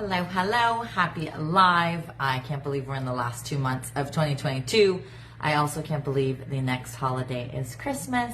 Hello, hello, happy live. I can't believe we're in the last 2 months of 2022. I also can't believe the next holiday is Christmas.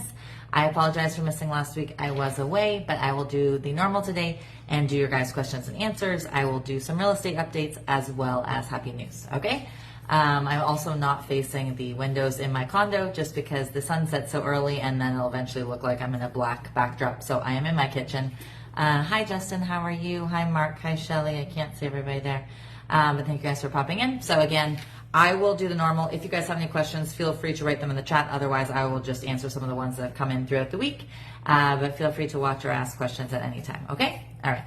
I apologize for missing last week. I was away, but I will do the normal today and do your guys' questions and answers. I will do some real estate updates as well as happy news, okay? I'm also not facing the windows in my condo just because the sun sets so early and then it'll eventually look like I'm in a black backdrop. So I am in my kitchen. Hi Justin, how are you? Hi Mark, hi Shelly. I can't see everybody there. But thank you guys for popping in. So again, I will do the normal. If you guys have any questions, feel free to write them in the chat. Otherwise, I will just answer some of the ones that have come in throughout the week. But feel free to watch or ask questions at any time, okay? All right.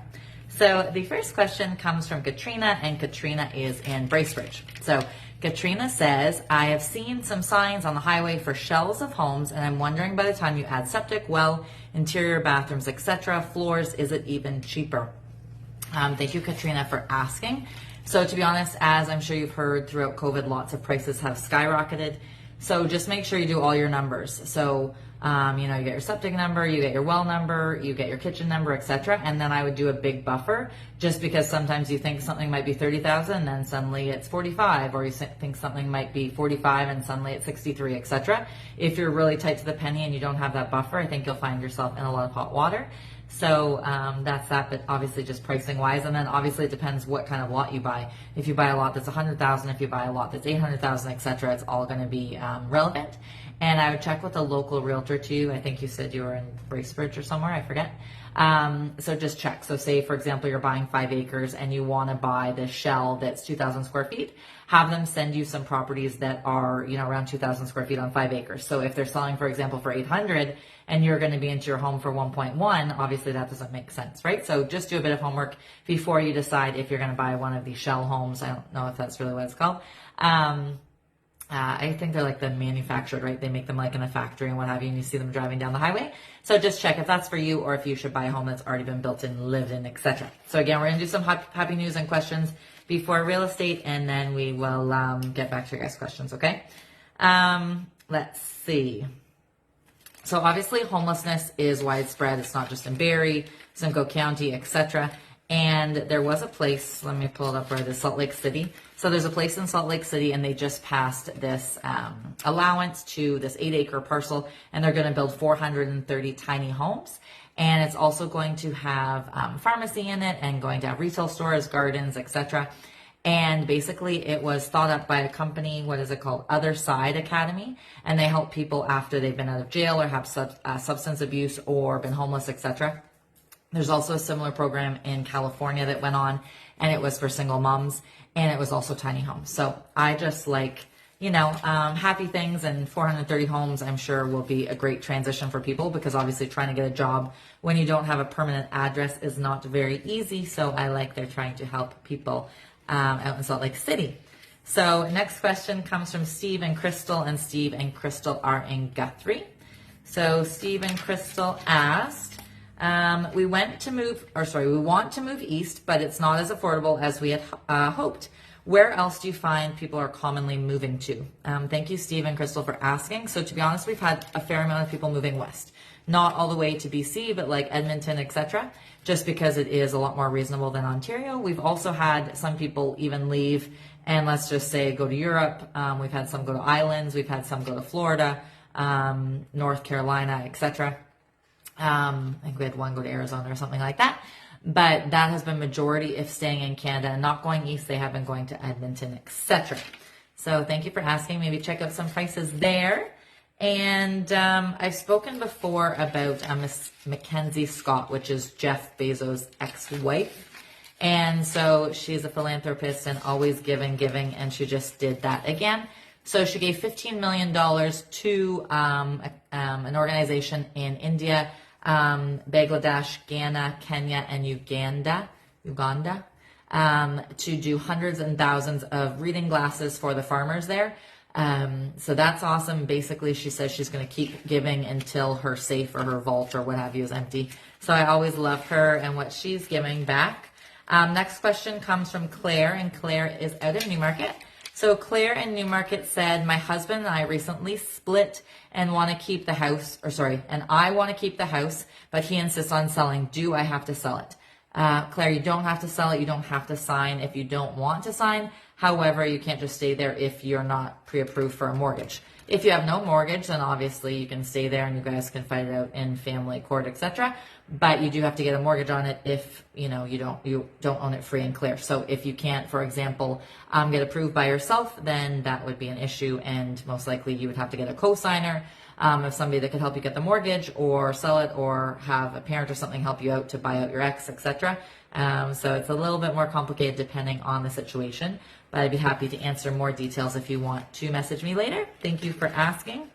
So the first question comes from Katrina, and Katrina is in Bracebridge. So Katrina says, I have seen some signs on the highway for shells of homes, and I'm wondering by the time you add septic, well, interior bathrooms, etc., floors, is it even cheaper? Thank you, Katrina, for asking. So to be honest, as I'm sure you've heard throughout COVID, lots of prices have skyrocketed. So just make sure you do all your numbers. So, you get your septic number, you get your well number, you get your kitchen number, etc. And then I would do a big buffer just because sometimes you think something might be 30,000 and then suddenly it's 45, or you think something might be 45 and suddenly it's 63, etc. If you're really tight to the penny and you don't have that buffer, I think you'll find yourself in a lot of hot water. So that's that, but obviously just pricing wise, and then obviously it depends what kind of lot you buy. If you buy a lot that's 100,000, if you buy a lot that's 800,000, etc., it's all going to be relevant. And I would check with a local realtor too. I think you said you were in Bracebridge or somewhere, I forget. So just check. So say, for example, you're buying 5 acres and you want to buy this shell that's 2,000 square feet. Have them send you some properties that are, around 2,000 square feet on 5 acres. So if they're selling, for example, for 800 and you're going to be into your home for 1.1, obviously that doesn't make sense, right? So just do a bit of homework before you decide if you're going to buy one of these shell homes. I don't know if that's really what it's called. I think they're like the manufactured, right? They make them like in a factory and what have you, and you see them driving down the highway. So just check if that's for you or if you should buy a home that's already been built in, lived in, etc. So again, we're going to do some happy news and questions before real estate, and then we will get back to your guys' questions, okay? Let's see. So obviously homelessness is widespread. It's not just in Barrie, Simcoe County, etc. And there was a place, let me pull it up right, Salt Lake City. So there's a place in Salt Lake City, and they just passed this allowance to this 8-acre parcel, and they're going to build 430 tiny homes. And it's also going to have pharmacy in it, and going to have retail stores, gardens, etc. And basically it was thought up by a company, what is it called? Other Side Academy. And they help people after they've been out of jail or have substance abuse or been homeless, etc. There's also a similar program in California that went on, and it was for single moms, and it was also tiny homes. So I just like, happy things, and 430 homes I'm sure will be a great transition for people, because obviously trying to get a job when you don't have a permanent address is not very easy. So I like they're trying to help people out in Salt Lake City. So next question comes from Steve and Crystal, and Steve and Crystal are in Guthrie. So Steve and Crystal asked, we want to move east, but it's not as affordable as we had hoped. Where else do you find people are commonly moving to? Thank you, Steve and Crystal, for asking. So to be honest, we've had a fair amount of people moving west. Not all the way to BC, but like Edmonton, etc., just because it is a lot more reasonable than Ontario. We've also had some people even leave and let's just say go to Europe. We've had some go to islands. We've had some go to Florida, North Carolina, etc. I think we had one go to Arizona or something like that. But that has been majority if staying in Canada and not going east. They have been going to Edmonton, etc. So thank you for asking. Maybe check out some prices there. And I've spoken before about Miss Mackenzie Scott, which is Jeff Bezos' ex-wife. And so she's a philanthropist and always giving, and she just did that again. So she gave $15 million to an organization in India, Bangladesh, Ghana, Kenya, and Uganda, to do hundreds and thousands of reading glasses for the farmers there. So that's awesome. Basically, she says she's going to keep giving until her safe or her vault or what have you is empty. So I always love her and what she's giving back. Next question comes from Claire, and Claire is out of Newmarket. So Claire in Newmarket said, my husband and I recently split and want to keep the house, and I want to keep the house, but he insists on selling. Do I have to sell it? Claire, you don't have to sell it. You don't have to sign if you don't want to sign. However, you can't just stay there if you're not pre-approved for a mortgage. If you have no mortgage, then obviously you can stay there and you guys can fight it out in family court, etc. But you do have to get a mortgage on it if you don't own it free and clear. So if you can't, for example, get approved by yourself, then that would be an issue, and most likely you would have to get a co-signer of somebody that could help you get the mortgage or sell it, or have a parent or something help you out to buy out your ex, etc. So it's a little bit more complicated depending on the situation, but I'd be happy to answer more details if you want to message me later. Thank you for asking.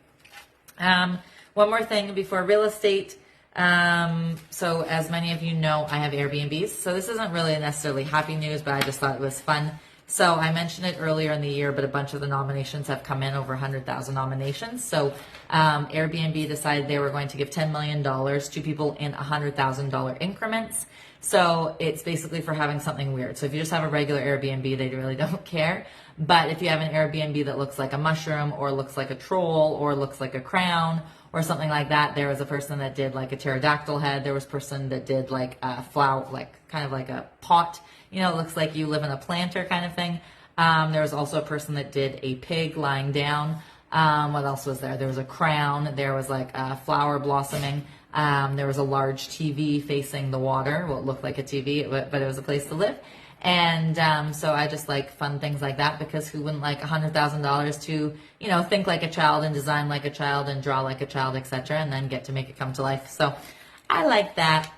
One more thing before real estate. So as many of you know, I have Airbnbs. So this isn't really necessarily happy news, but I just thought it was fun. So I mentioned it earlier in the year, but a bunch of the nominations have come in, over 100,000 nominations. So Airbnb decided they were going to give $10 million to people in $100,000 increments. So it's basically for having something weird. So if you just have a regular Airbnb, they really don't care. But if you have an Airbnb that looks like a mushroom, or looks like a troll, or looks like a crown, or something like that, there was a person that did like a pterodactyl head. There was a person that did like a flower, like kind of like a pot. It looks like you live in a planter kind of thing. There was also a person that did a pig lying down. What else was there? There was a crown. There was like a flower blossoming. There was a large TV facing the water. Well, it looked like a TV, but it was a place to live. And so I just like fun things like that, because who wouldn't like $100,000 to, think like a child and design like a child and draw like a child, etc., and then get to make it come to life. So I like that.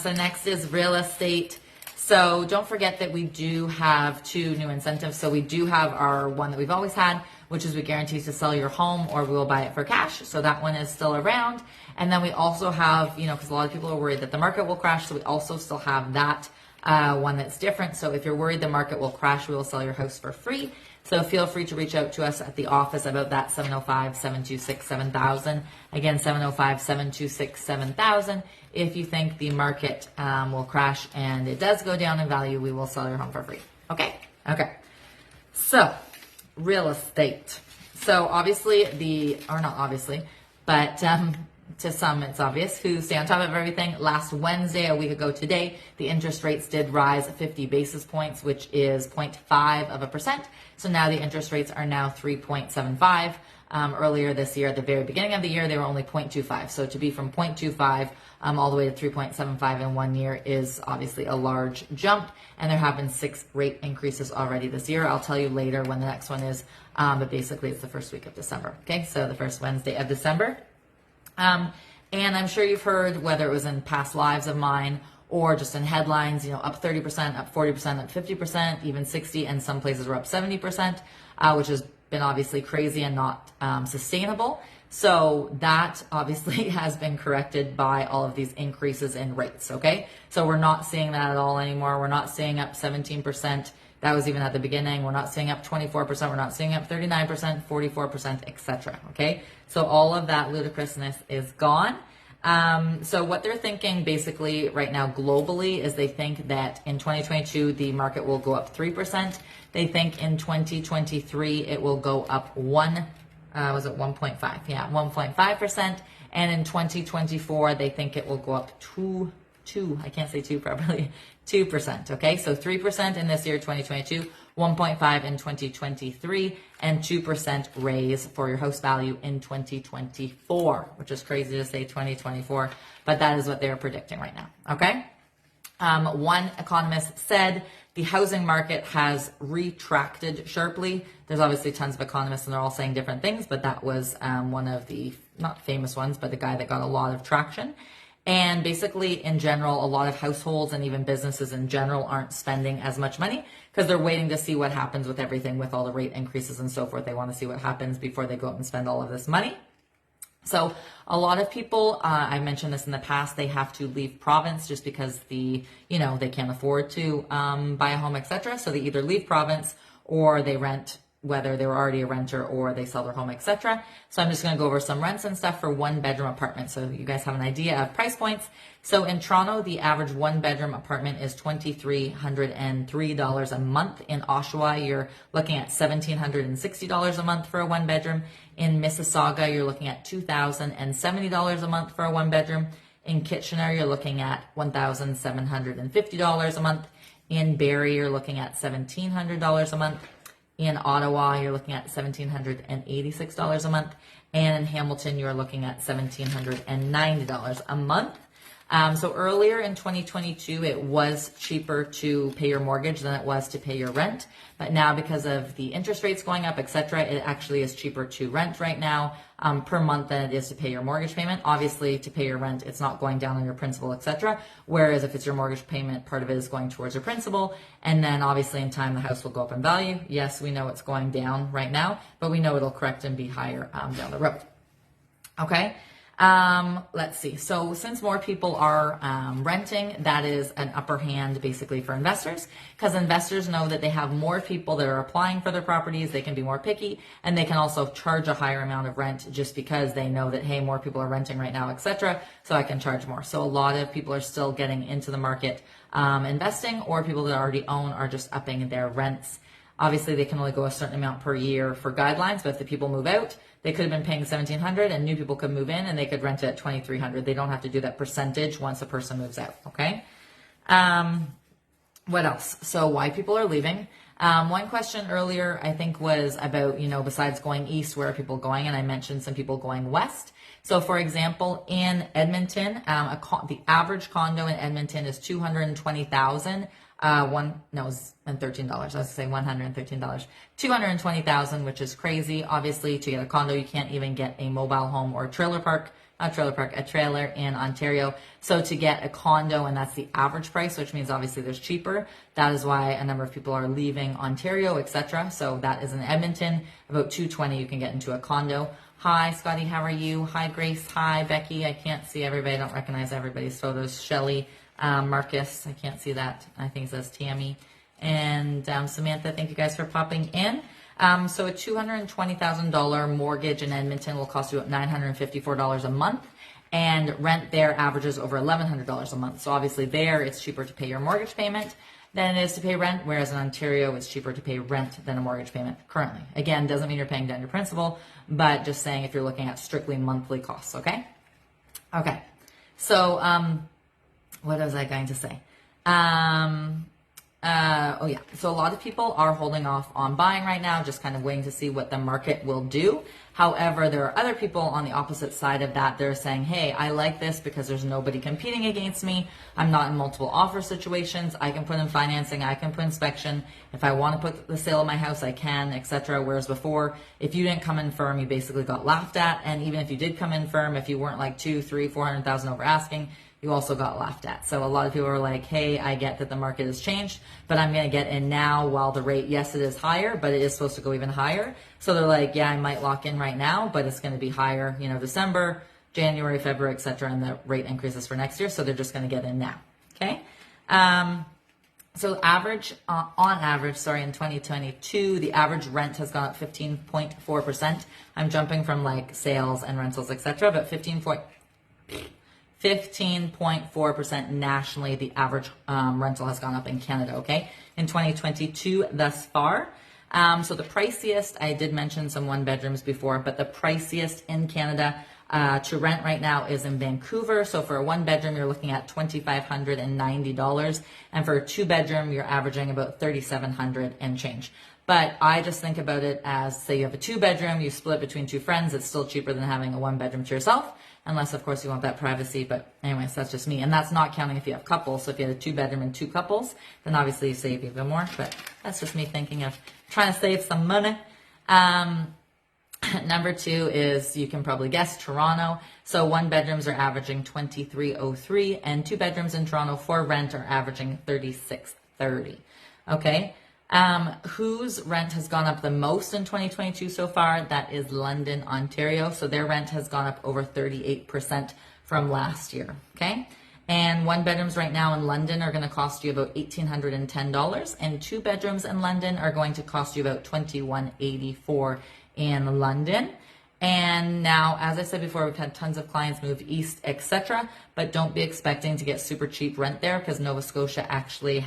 So next is real estate. So don't forget that we do have 2 new incentives. So we do have our one that we've always had, which is we guarantee to sell your home or we will buy it for cash. So that one is still around. And then we also have, because a lot of people are worried that the market will crash. So we also still have that one that's different. So if you're worried the market will crash, we will sell your house for free. So feel free to reach out to us at the office about that, 705-726-7000. Again, 705-726-7000. If you think the market will crash and it does go down in value, we will sell your home for free. Okay? Okay. So, real estate. So obviously not obviously, but to some it's obvious, who stay on top of everything. Last Wednesday, a week ago today, the interest rates did rise 50 basis points, which is 0.5%. So now the interest rates are now 3.75. Earlier this year, at the very beginning of the year, they were only 0.25. So to be from 0.25 all the way to 3.75 in 1 year is obviously a large jump. And there have been 6 rate increases already this year. I'll tell you later when the next one is, but basically it's the first week of December. Okay, so the first Wednesday of December. And I'm sure you've heard, whether it was in past lives of mine or just in headlines, up 30%, up 40%, up 50%, even 60%, and some places were up 70%, which has been obviously crazy and not sustainable. So that obviously has been corrected by all of these increases in rates, okay? So we're not seeing that at all anymore. We're not seeing up 17%. That was even at the beginning. We're not seeing up 24%. We're not seeing up 39%, 44%, etc. Okay? So all of that ludicrousness is gone. So what they're thinking basically right now globally is they think that in 2022, the market will go up 3%. They think in 2023, it will go up 1.5? Yeah, 1.5%. And in 2024, they think it will go up 2, I can't say 2 properly, 2%. Okay, so 3% in this year, 2022, 1.5 in 2023, and 2% raise for your house value in 2024, which is crazy to say 2024, but that is what they're predicting right now. Okay. One economist said the housing market has retracted sharply. There's obviously tons of economists and they're all saying different things, but that was one of the, not famous ones, but the guy that got a lot of traction. And basically, in general, a lot of households and even businesses in general aren't spending as much money because they're waiting to see what happens with everything, with all the rate increases and so forth. They want to see what happens before they go out and spend all of this money. So a lot of people, I mentioned this in the past, they have to leave province just because they can't afford to buy a home, etc. So they either leave province or they rent, whether they were already a renter or they sell their home, etc. So I'm just going to go over some rents and stuff for 1-bedroom apartments so you guys have an idea of price points. So in Toronto, the average 1-bedroom apartment is $2,303 a month. In Oshawa, you're looking at $1,760 a month for a 1-bedroom. In Mississauga, you're looking at $2,070 a month for a 1-bedroom. In Kitchener, you're looking at $1,750 a month. In Barrie, you're looking at $1,700 a month. In Ottawa, you're looking at $1,786 a month. And in Hamilton, you're looking at $1,790 a month. So earlier in 2022, it was cheaper to pay your mortgage than it was to pay your rent. But now, because of the interest rates going up, etc., it actually is cheaper to rent right now per month than it is to pay your mortgage payment. Obviously, to pay your rent, it's not going down on your principal, etc. Whereas if it's your mortgage payment, part of it is going towards your principal. And then obviously in time, the house will go up in value. Yes, we know it's going down right now, but we know it'll correct and be higher down the road. Okay. Let's see. So since more people are renting, that is an upper hand basically for investors, because investors know that they have more people that are applying for their properties. They can be more picky, and they can also charge a higher amount of rent just because they know that, hey, more people are renting right now, etc. So I can charge more. So a lot of people are still getting into the market investing, or people that already own are just upping their rents. Obviously, they can only go a certain amount per year for guidelines, but if the people move out, they could have been paying $1,700 and new people could move in and they could rent it at $2,300. They don't have to do that percentage once a person moves out, okay? What else? So why people are leaving. One question earlier, I think, was about, besides going east, where are people going? And I mentioned some people going west. So for example, in Edmonton, the average condo in Edmonton is $220,000. $13. I was gonna say $113. $220,000, which is crazy. Obviously, to get a condo, you can't even get a mobile home or a trailer in Ontario. So to get a condo, and that's the average price, which means obviously there's cheaper. That is why a number of people are leaving Ontario, etc. So that is in Edmonton. About $220,000 you can get into a condo. Hi, Scotty, how are you? Hi, Grace. Hi, Becky. I can't see everybody. I don't recognize everybody's photos. Shelly. Marcus, I can't see that. I think it says Tammy. And Samantha, thank you guys for popping in. So a $220,000 mortgage in Edmonton will cost you about $954 a month. And rent there averages over $1,100 a month. So obviously there, it's cheaper to pay your mortgage payment than it is to pay rent. Whereas in Ontario, it's cheaper to pay rent than a mortgage payment currently. Again, doesn't mean you're paying down your principal, but just saying if you're looking at strictly monthly costs, okay? Okay. So, what was I going to say? So a lot of people are holding off on buying right now, just kind of waiting to see what the market will do. However, there are other people on the opposite side of that. They're saying, hey, I like this because there's nobody competing against me. I'm not in multiple offer situations. I can put in financing. I can put inspection. If I want to put the sale of my house, I can, etc. Whereas before, if you didn't come in firm, you basically got laughed at. And even if you did come in firm, if you weren't like $200,000, $300,000, $400,000 over asking, you also got laughed at. So a lot of people are like, hey, I get that the market has changed, but I'm going to get in now while the rate, yes, it is higher, but it is supposed to go even higher. So they're like, yeah, I might lock in right now, but it's going to be higher, December, January, February, etc., and the rate increases for next year. So they're just going to get in now. Okay. So on average, in 2022, the average rent has gone up 15.4%. I'm jumping from like sales and rentals, etc., but 15.4% nationally, the average rental has gone up in Canada, okay? In 2022 thus far. So the priciest, I did mention some one bedrooms before, but the priciest in Canada to rent right now is in Vancouver. So for a one bedroom, you're looking at $2,590. And for a two bedroom, you're averaging about $3,700 and change. But I just think about it as, say you have a two bedroom, you split between two friends, it's still cheaper than having a one bedroom to yourself. Unless, of course, you want that privacy. But anyways, that's just me. And that's not counting if you have couples. So if you had a two bedroom and two couples, then obviously you save even more. But that's just me thinking of trying to save some money. Number two is, you can probably guess, Toronto. So one bedrooms are averaging $2,303, and two bedrooms in Toronto for rent are averaging $3,630. Okay. Whose rent has gone up the most in 2022 so far? That is London, Ontario. So their rent has gone up over 38% from last year. Okay. And one bedrooms right now in London are going to cost you about $1,810, and two bedrooms in London are going to cost you about $2,184 in London. And now, as I said before, we've had tons of clients move east, etc. But don't be expecting to get super cheap rent there, because Nova Scotia actually,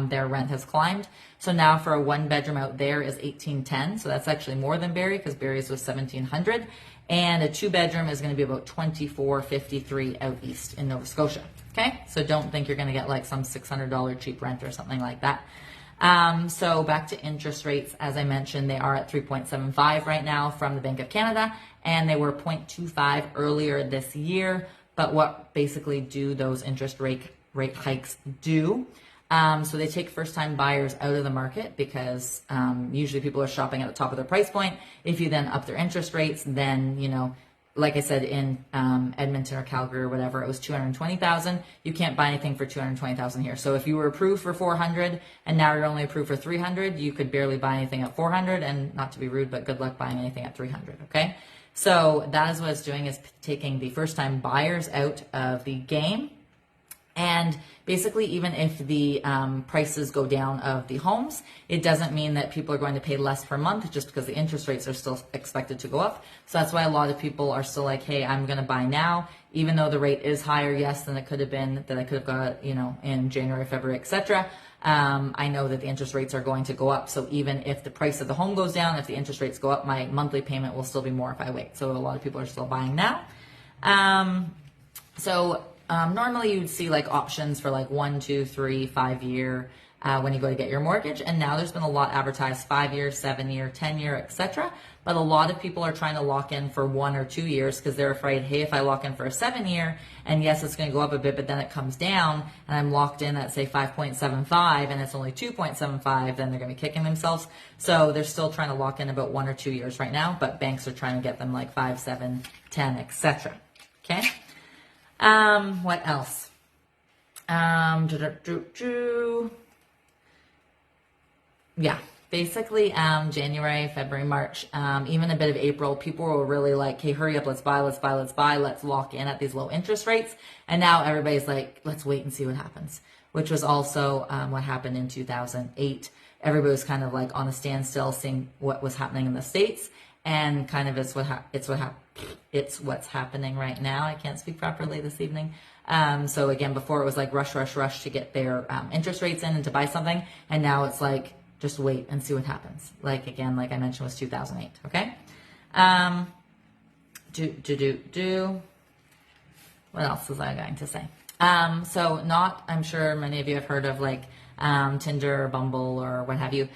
their rent has climbed. So now for a one bedroom out there is $1,810. So that's actually more than Barrie, because Barrie's was $1,700. and a 2-bedroom is going to be about $24.53 out east in Nova Scotia. Okay, so don't think you're going to get like some $600 cheap rent or something like that. So back to interest rates, as I mentioned, they are at 3.75 right now from the Bank of Canada, and they were 0.25 earlier this year. But what basically do those interest rate hikes do? So they take first-time buyers out of the market because usually people are shopping at the top of their price point. If you then up their interest rates, then, you know, like I said, in Edmonton or Calgary or whatever, it was $220,000. You can't buy anything for $220,000 here. So if you were approved for $400 and now you're only approved for $300, you could barely buy anything at $400. And not to be rude, but good luck buying anything at $300. Okay, so that is what it's doing, is taking the first-time buyers out of the game. And basically, even if the prices go down of the homes, it doesn't mean that people are going to pay less per month just because the interest rates are still expected to go up. So that's why a lot of people are still like, hey, I'm going to buy now, even though the rate is higher, yes, than it could have been, that I could have got, you know, in January, February, etc. I know that the interest rates are going to go up. So even if the price of the home goes down, if the interest rates go up, my monthly payment will still be more if I wait. So a lot of people are still buying now. Normally you would see like options for like 1, 2, 3, 5 year when you go to get your mortgage. And now there's been a lot advertised 5 year, 7 year, 10 year, etc. But a lot of people are trying to lock in for 1 or 2 years because they're afraid, hey, if I lock in for a 7 year, and yes, it's going to go up a bit, but then it comes down and I'm locked in at say 5.75 and it's only 2.75, then they're going to be kicking themselves. So they're still trying to lock in about 1 or 2 years right now, but banks are trying to get them like 5, 7, 10, etc. Okay. What else? Yeah, basically, January, February, March, even a bit of April, people were really like, hey, hurry up, let's buy, let's lock in at these low interest rates. And now everybody's like, let's wait and see what happens, which was also what happened in 2008. Everybody was kind of like on a standstill, seeing what was happening in the States, and kind of it's what's happening right now. I can't speak properly this evening. So again, before it was like rush to get their interest rates in and to buy something, and now it's like just wait and see what happens. Like again, like I mentioned, was 2008. Okay. What else was I going to say? I'm sure many of you have heard of like Tinder or Bumble or what have you.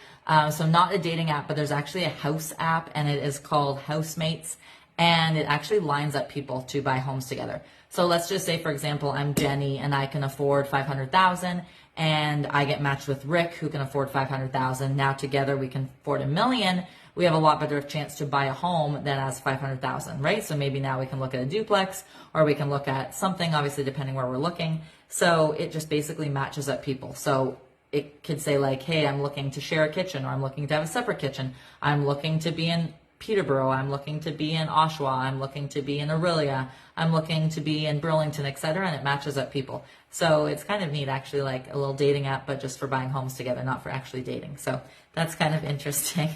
So not a dating app, but there's actually a house app, and it is called Housemates, and it actually lines up people to buy homes together. So let's just say, for example, I'm Jenny and I can afford $500,000, and I get matched with Rick who can afford $500,000. Now together we can afford $1 million. We have a lot better chance to buy a home than as $500,000, right? So maybe now we can look at a duplex, or we can look at something, obviously depending where we're looking. So it just basically matches up people. So it could say like, hey, I'm looking to share a kitchen, or I'm looking to have a separate kitchen. I'm looking to be in Peterborough. I'm looking to be in Oshawa. I'm looking to be in Aurelia. I'm looking to be in Burlington, etc. And it matches up people. So it's kind of neat, actually, like a little dating app, but just for buying homes together, not for actually dating. So that's kind of interesting.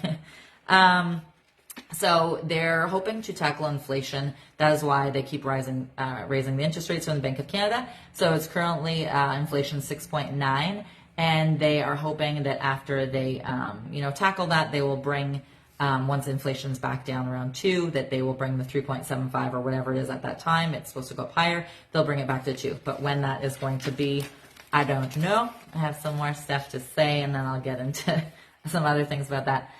So they're hoping to tackle inflation. That is why they keep raising the interest rates from the Bank of Canada. So it's currently inflation 6.9, and they are hoping that after they tackle that, they will bring once inflation's back down around 2, that they will bring the 3.75 or whatever it is at that time. It's supposed to go up higher. They'll bring it back to 2. But when that is going to be, I don't know. I have some more stuff to say, and then I'll get into some other things about that.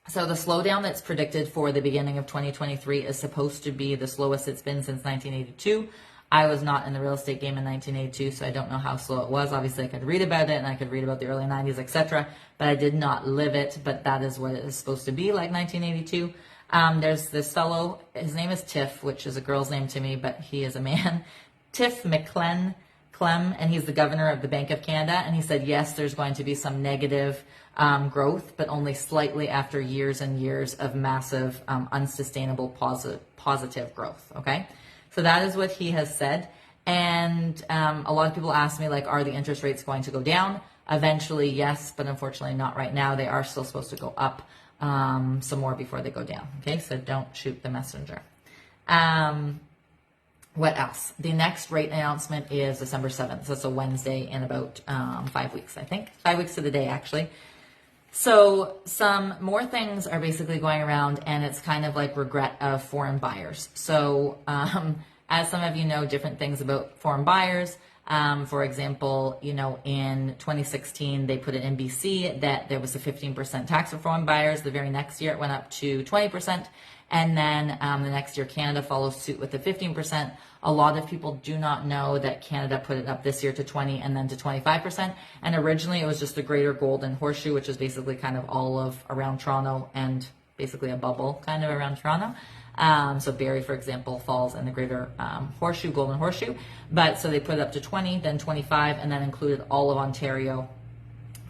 So the slowdown that's predicted for the beginning of 2023 is supposed to be the slowest it's been since 1982. I was not in the real estate game in 1982, so I don't know how slow it was. Obviously, I could read about it, and I could read about the early 90s, etc., but I did not live it. But that is what it is supposed to be like 1982. There's this fellow, his name is Tiff, which is a girl's name to me, but he is a man. Tiff Clem, and he's the governor of the Bank of Canada, and he said, yes, there's going to be some negative growth, but only slightly after years and years of massive, unsustainable positive growth, okay? So that is what he has said. And a lot of people ask me, like, are the interest rates going to go down? Eventually, yes, but unfortunately not right now. They are still supposed to go up some more before they go down, okay? So don't shoot the messenger. What else? The next rate announcement is December 7th. So it's a Wednesday in about 5 weeks, I think. 5 weeks to the day, actually. So some more things are basically going around, and it's kind of like regret of foreign buyers. So as some of you know, different things about foreign buyers. For example, in 2016, they put it in BC that there was a 15% tax for foreign buyers. The very next year, it went up to 20%. And then the next year, Canada follows suit with the 15%. A lot of people do not know that Canada put it up this year to 20 and then to 25%. And originally it was just the Greater Golden Horseshoe, which is basically kind of all of around Toronto and basically a bubble kind of around Toronto. So Barrie, for example, falls in the Greater Horseshoe, Golden Horseshoe. But so they put it up to 20, then 25, and then included all of Ontario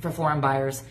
for foreign buyers,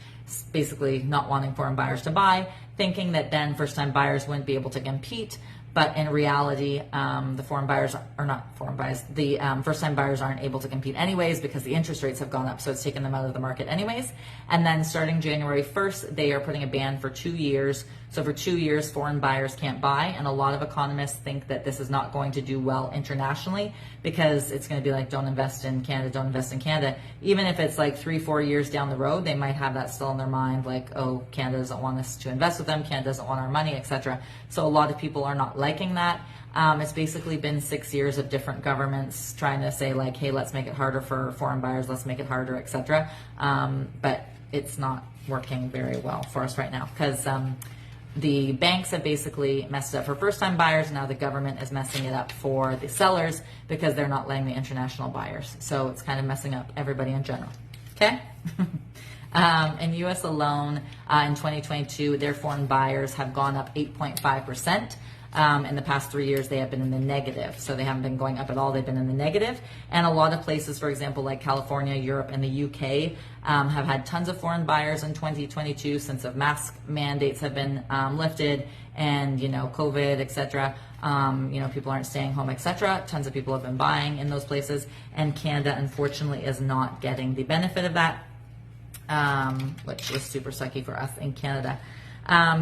basically not wanting foreign buyers to buy, thinking that then first-time buyers wouldn't be able to compete. But in reality, the foreign buyers are not foreign buyers. The first-time buyers aren't able to compete anyways because the interest rates have gone up, so it's taken them out of the market anyways. And then starting January 1st, they are putting a ban for 2 years. So for 2 years, foreign buyers can't buy. And a lot of economists think that this is not going to do well internationally because it's going to be like, don't invest in Canada, don't invest in Canada. Even if it's like 3-4 years down the road, they might have that still in their mind, like, oh, Canada doesn't want us to invest with them, Canada doesn't want our money, etc. So a lot of people are not liking that. It's basically been 6 years of different governments trying to say like, hey, let's make it harder for foreign buyers, let's make it harder, etc. But it's not working very well for us right now because the banks have basically messed it up for first-time buyers. Now the government is messing it up for the sellers because they're not letting the international buyers. So it's kind of messing up everybody in general. Okay? In U.S. alone, in 2022, their foreign buyers have gone up 8.5%. In the past 3 years, they have been in the negative. So they haven't been going up at all. They've been in the negative. And a lot of places, for example, like California, Europe, and the UK, have had tons of foreign buyers in 2022 since the mask mandates have been lifted and, COVID, etc. People aren't staying home, etc. Tons of people have been buying in those places. And Canada, unfortunately, is not getting the benefit of that, which is super sucky for us in Canada.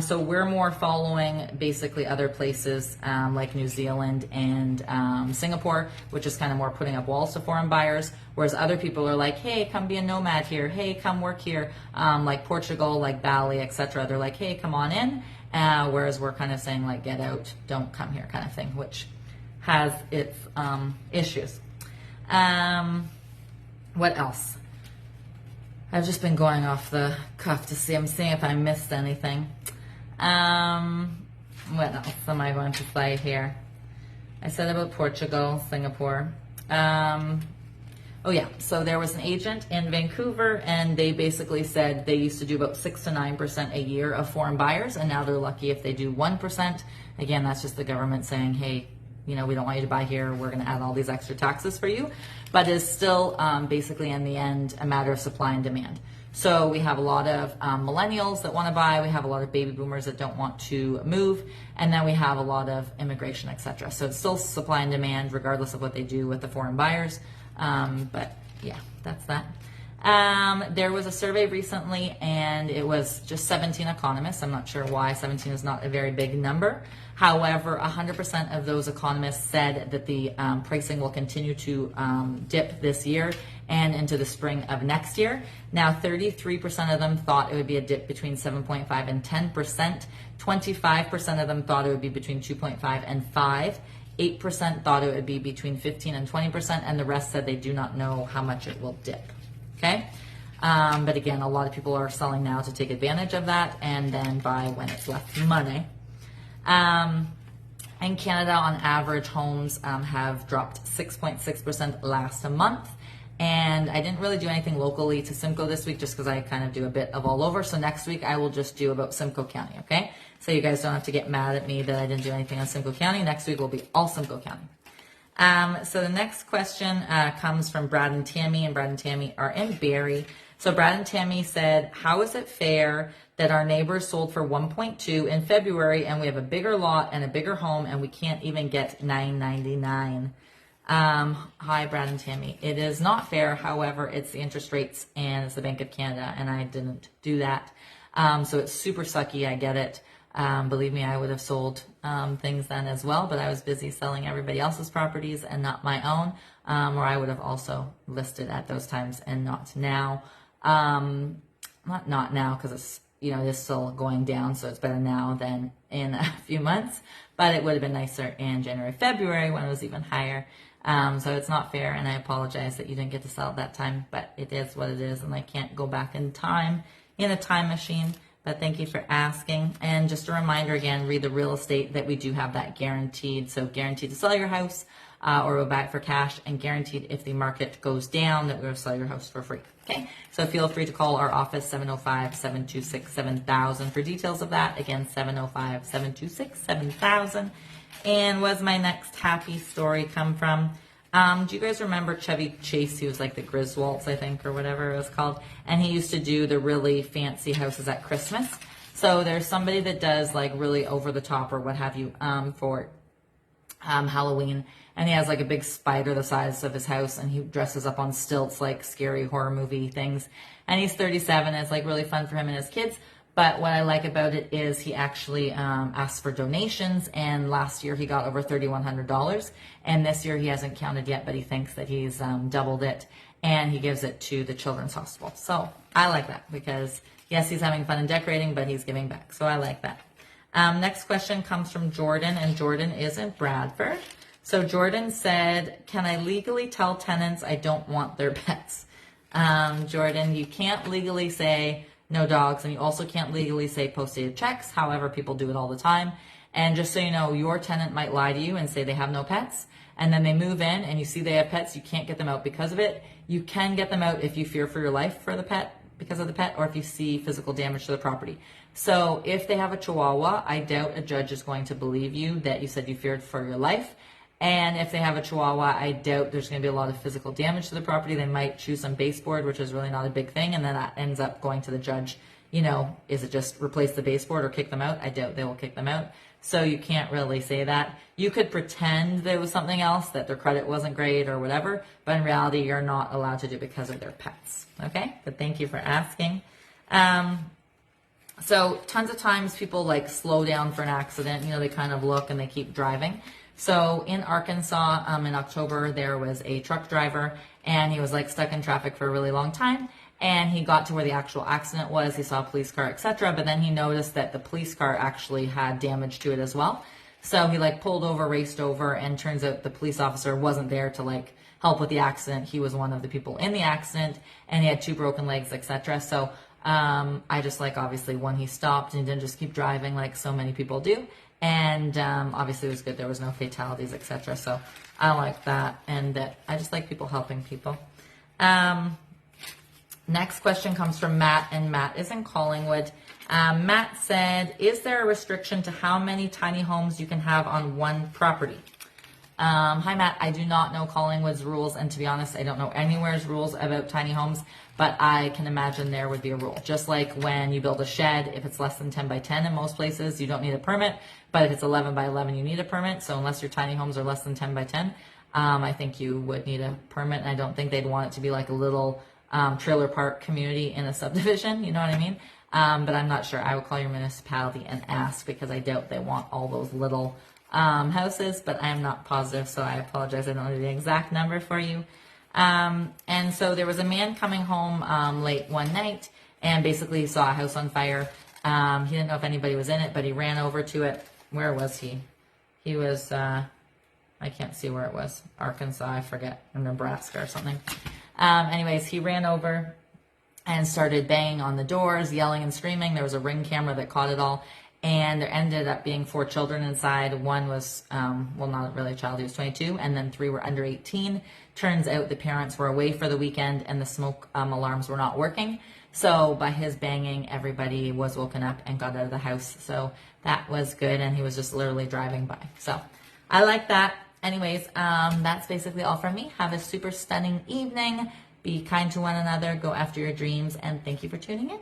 So we're more following basically other places like New Zealand and Singapore, which is kind of more putting up walls to foreign buyers, whereas other people are like, hey, come be a nomad here, hey, come work here, like Portugal, like Bali, etc. They're like, hey, come on in, whereas we're kind of saying like, get out, don't come here kind of thing, which has its issues. What else? I've just been going off the cuff to see. I'm seeing if I missed anything. What else am I going to say here? I said about Portugal, Singapore. Oh yeah, so there was an agent in Vancouver, and they basically said they used to do about 6 to 9% a year of foreign buyers, and now they're lucky if they do 1%. Again, that's just the government saying, hey, we don't want you to buy here. We're going to add all these extra taxes for you. But it's still basically in the end a matter of supply and demand. So we have a lot of millennials that want to buy. We have a lot of baby boomers that don't want to move. And then we have a lot of immigration, etc. So it's still supply and demand regardless of what they do with the foreign buyers. But yeah, that's that. There was a survey recently, and it was just 17 economists. I'm not sure why 17 is not a very big number. However, 100% of those economists said that the pricing will continue to dip this year and into the spring of next year. Now, 33% of them thought it would be a dip between 7.5 and 10%. 25% of them thought it would be between 2.5 and 5. 8% thought it would be between 15 and 20%, and the rest said they do not know how much it will dip. Okay? But again, a lot of people are selling now to take advantage of that and then buy when it's less money. In Canada, on average, homes have dropped 6.6% last month. And I didn't really do anything locally to Simcoe this week just because I kind of do a bit of all over. So next week I will just do about Simcoe County, okay? So you guys don't have to get mad at me that I didn't do anything on Simcoe County. Next week will be all Simcoe County. So the next question comes from Brad and Tammy, and Brad and Tammy are in Barrie. So Brad and Tammy said, how is it fair that our neighbors sold for 1.2 in February and we have a bigger lot and a bigger home and we can't even get $9.99? Hi, Brad and Tammy. It is not fair. However, it's the interest rates and it's the Bank of Canada, and I didn't do that. So it's super sucky. I get it. Believe me, I would have sold things then as well, but I was busy selling everybody else's properties and not my own, or I would have also listed at those times and not now. not now, because it's, you know, it is still going down, so it's better now than in a few months, but it would have been nicer in January, February when it was even higher. So it's not fair, and I apologize that you didn't get to sell at that time, but it is what it is, and I can't go back in time in a time machine. But thank you for asking. And just a reminder again, read the real estate that we do have that guaranteed. So guaranteed to sell your house or we'll buy it for cash, and guaranteed if the market goes down that we'll sell your house for free. Okay, so feel free to call our office 705-726-7000 for details of that. Again, 705-726-7000. And was my next happy story come from? Do you guys remember Chevy Chase? He was like the Griswolds, I think, or whatever it was called. And he used to do the really fancy houses at Christmas. So there's somebody that does like really over the top or what have you for Halloween. And he has like a big spider the size of his house, and he dresses up on stilts like scary horror movie things. And he's 37. It's like really fun for him and his kids. But what I like about it is he actually asked for donations, and last year he got over $3,100, and this year he hasn't counted yet, but he thinks that he's doubled it, and he gives it to the Children's Hospital. So I like that because, yes, he's having fun and decorating, but he's giving back. So I like that. Next question comes from Jordan, and Jordan is in Bradford. So Jordan said, can I legally tell tenants I don't want their pets? Jordan, you can't legally say no dogs, and you also can't legally say post-dated checks. However, people do it all the time. And just so you know, your tenant might lie to you and say they have no pets, and then they move in and you see they have pets. You can't get them out because of it. You can get them out if you fear for your life for the pet, because of the pet, or if you see physical damage to the property. So if they have a Chihuahua, I doubt a judge is going to believe you that you said you feared for your life. And if they have a Chihuahua, I doubt there's going to be a lot of physical damage to the property. They might choose some baseboard, which is really not a big thing, and then that ends up going to the judge. You know, is it just replace the baseboard or kick them out? I doubt they will kick them out. So you can't really say that. You could pretend there was something else, that their credit wasn't great or whatever, but in reality, you're not allowed to do it because of their pets. Okay? But thank you for asking. So tons of times people like slow down for an accident. You know, they kind of look and they keep driving. So in Arkansas, in October, there was a truck driver, and he was like stuck in traffic for a really long time. And he got to where the actual accident was. He saw a police car, etc. But then he noticed that the police car actually had damage to it as well. So he like pulled over, raced over, and turns out the police officer wasn't there to like help with the accident. He was one of the people in the accident, and he had 2 broken legs, etc. So I just like, obviously, when he stopped and didn't just keep driving like so many people do. And obviously it was good. There was no fatalities, etc. So I like that. And I just like people helping people. Next question comes from Matt, and Matt is in Collingwood. Matt said, is there a restriction to how many tiny homes you can have on one property? Hi, Matt. I do not know Collingwood's rules, and to be honest, I don't know anywhere's rules about tiny homes, but I can imagine there would be a rule. Just like when you build a shed, if it's less than 10 by 10 in most places, you don't need a permit, but if it's 11 by 11, you need a permit. So unless your tiny homes are less than 10 by 10, I think you would need a permit, and I don't think they'd want it to be like a little trailer park community in a subdivision, you know what I mean? But I'm not sure. I would call your municipality and ask, because I doubt they want all those little houses, but I am not positive, so I apologize. I don't know the exact number for you. And so there was a man coming home late one night, and basically he saw a house on fire. He didn't know if anybody was in it, but he ran over to it. Where was he? He was, I can't see where it was. Arkansas, I forget, or Nebraska or something. Anyways, he ran over and started banging on the doors, yelling and screaming. There was a Ring camera that caught it all. And there ended up being 4 children inside. One was, well, not really a child, he was 22, and then 3 were under 18. Turns out the parents were away for the weekend, and the smoke alarms were not working. So by his banging, everybody was woken up and got out of the house. So that was good, and he was just literally driving by. So I like that. Anyways, that's basically all from me. Have a super stunning evening. Be kind to one another. Go after your dreams, and thank you for tuning in.